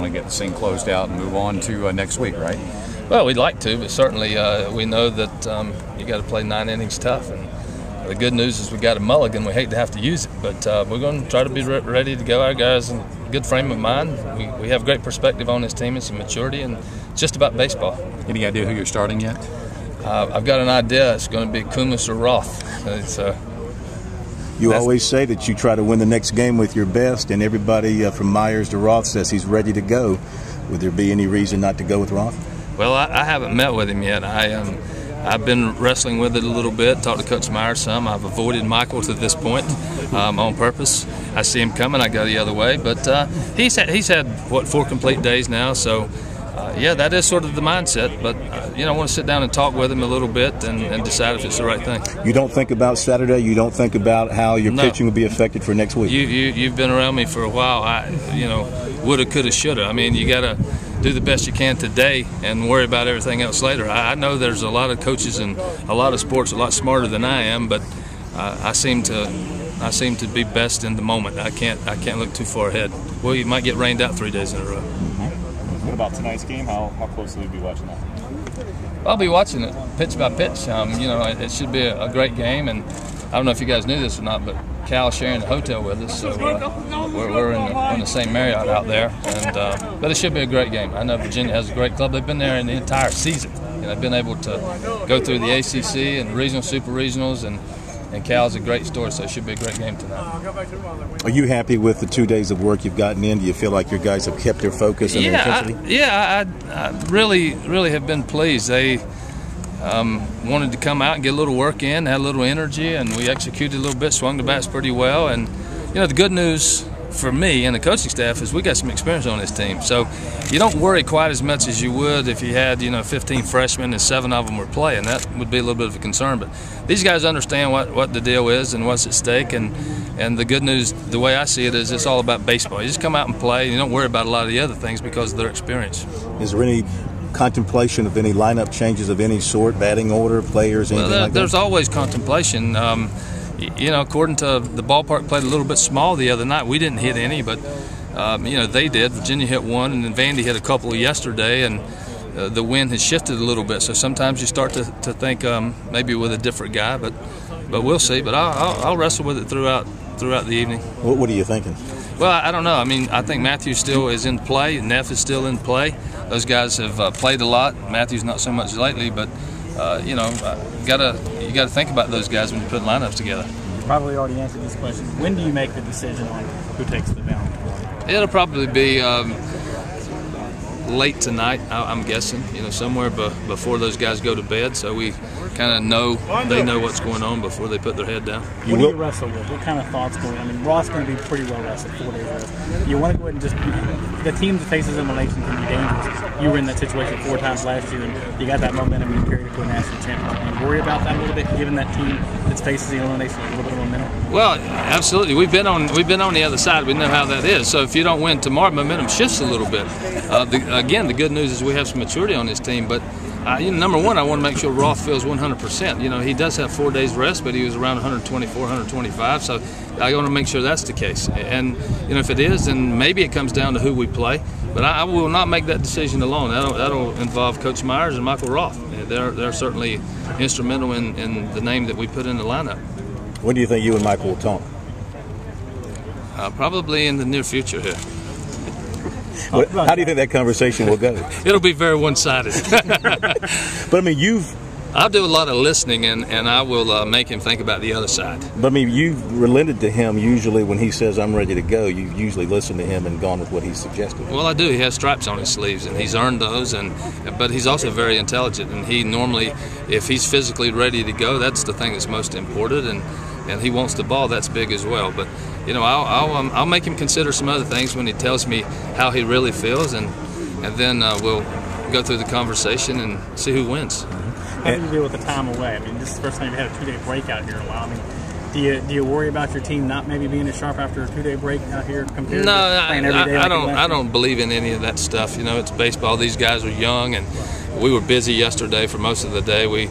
want to get the thing closed out and move on to next week, right? Well, we'd like to, but certainly we know that you got to play 9 innings tough. And the good news is we got a mulligan. We hate to have to use it, but we're going to try to be ready to go. Our guys in a good frame of mind. We have great perspective on this team and some maturity, and it's just about baseball. Any idea who you're starting yet? I've got an idea. It's going to be Kumis or Roth. You always say that you try to win the next game with your best, and everybody from Myers to Roth says he's ready to go. Would there be any reason not to go with Roth? Well, I haven't met with him yet. I've been wrestling with it a little bit, talked to Coach Myers some. I've avoided Michael to this point on purpose. I see him coming, I go the other way. But he's had, what, 4 complete days now, so yeah, that is sort of the mindset. But I want to sit down and talk with him a little bit and decide if it's the right thing. You don't think about Saturday? You don't think about how your pitching will be affected for next week? You've been around me for a while. Woulda, coulda, shoulda. I mean, you got to do the best you can today and worry about everything else later. I know there's a lot of coaches in a lot of sports a lot smarter than I am, but I seem to be best in the moment. I can't look too far ahead. Well, you might get rained out 3 days in a row. What about tonight's game? How closely will you be watching that? I'll be watching it pitch by pitch. It should be a great game, and I don't know if you guys knew this or not, but Cal's sharing the hotel with us, so we're in the same Marriott out there. But it should be a great game. I know Virginia has a great club. They've been there in the entire season. They've been able to go through the ACC and regional, super regionals, and Cal's a great story, so it should be a great game tonight. Are you happy with the 2 days of work you've gotten in? Do you feel like your guys have kept their focus and their intensity? I really have been pleased. They wanted to come out and get a little work in, had a little energy, and we executed a little bit, swung the bats pretty well. And the good news for me and the coaching staff is we got some experience on this team, so you don't worry quite as much as you would if you had 15 freshmen and 7 of them were playing. That would be a little bit of a concern, but these guys understand what the deal is and what's at stake. And the good news, the way I see it, is it's all about baseball. You just come out and play, and you don't worry about a lot of the other things because of their experience. Is there any contemplation of any lineup changes of any sort, batting order, players, anything like that? There's always contemplation. According to the ballpark, played a little bit small the other night. We didn't hit any, but they did. Virginia hit 1, and then Vandy hit a couple yesterday, and the wind has shifted a little bit. So sometimes you start to think maybe with a different guy, but we'll see. But I'll wrestle with it throughout the evening. What are you thinking? Well, I don't know. I mean, I think Matthew still is in play. Neff is still in play. Those guys have played a lot. Matthew's not so much lately, but you got to think about those guys when you put lineups together. You probably already answered this question. When do you make the decision on who takes the mound? It'll probably be late tonight, I'm guessing. Somewhere before those guys go to bed, so we kind of know they know what's going on before they put their head down. What do you wrestle with? What kind of thoughts going on? I mean, Roth's going to be pretty well rested, 4 days rest. You want to go ahead and just the team that faces elimination can be dangerous. You were in that situation 4 times last year, and you got that momentum you carried to a national championship. Do you worry about that a little bit, given that team that faces the elimination with a little bit of momentum? Well, absolutely. We've been on the other side. We know how that is. So if you don't win tomorrow, momentum shifts a little bit. Again, the good news is we have some maturity on this team, but number one, I want to make sure Roth feels 100%. He does have 4 days rest, but he was around 124, 125, so I want to make sure that's the case. And if it is, then maybe it comes down to who we play. But I will not make that decision alone. That'll involve Coach Myers and Michael Roth. They're certainly instrumental in the name that we put in the lineup. When do you think you and Michael will talk? Probably in the near future here. How do you think that conversation will go? It'll be very one-sided. But I mean, I'll do a lot of listening, and I will make him think about the other side. But I mean, you've relented to him usually when he says, I'm ready to go. You've usually listened to him and gone with what he's suggested. Well, I do. He has stripes on his sleeves, and he's earned those. But he's also very intelligent, and he normally, if he's physically ready to go, that's the thing that's most important. And he wants the ball, that's big as well. But I'll make him consider some other things when he tells me how he really feels, and then we'll go through the conversation and see who wins. How do you deal with the time away? I mean, this is the first time you've had a 2-day break out here in a while. I mean, do you worry about your team not maybe being as sharp after a 2-day break out here compared to playing every day? I don't believe in any of that stuff. It's baseball. These guys are young, and we were busy yesterday for most of the day. We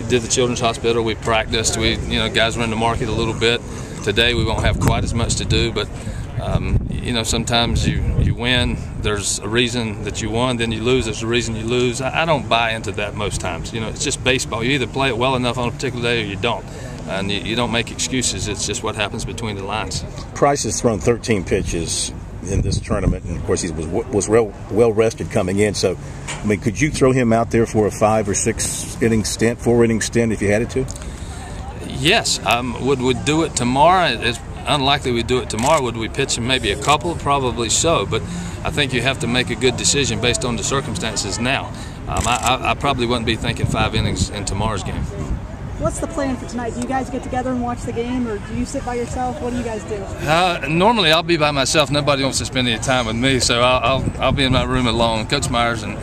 did the Children's Hospital. We practiced. Guys were in the market a little bit. Today we won't have quite as much to do, but sometimes you you win, there's a reason that you won. Then you lose, there's a reason you lose. I don't buy into that most times. You know, it's just baseball. You either play it well enough on a particular day or you don't. And you don't make excuses. It's just what happens between the lines. Price has thrown 13 pitches in this tournament, and of course he was well rested coming in. So, I mean, could you throw him out there for a 5 or 6 inning stint, 4 inning stint if you had it to? Yes. Would we do it tomorrow? It's unlikely we'd do it tomorrow. Would we pitch him maybe a couple? Probably so. But I think you have to make a good decision based on the circumstances now. I probably wouldn't be thinking 5 innings in tomorrow's game. What's the plan for tonight? Do you guys get together and watch the game, or do you sit by yourself? What do you guys do? Normally, I'll be by myself. Nobody wants to spend any time with me, so I'll be in my room alone. Coach Myers and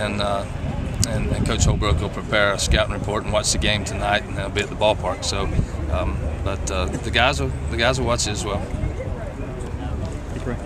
Coach Holbrook will prepare a scouting report and watch the game tonight, and they'll be at the ballpark. So, but the guys will watch it as well.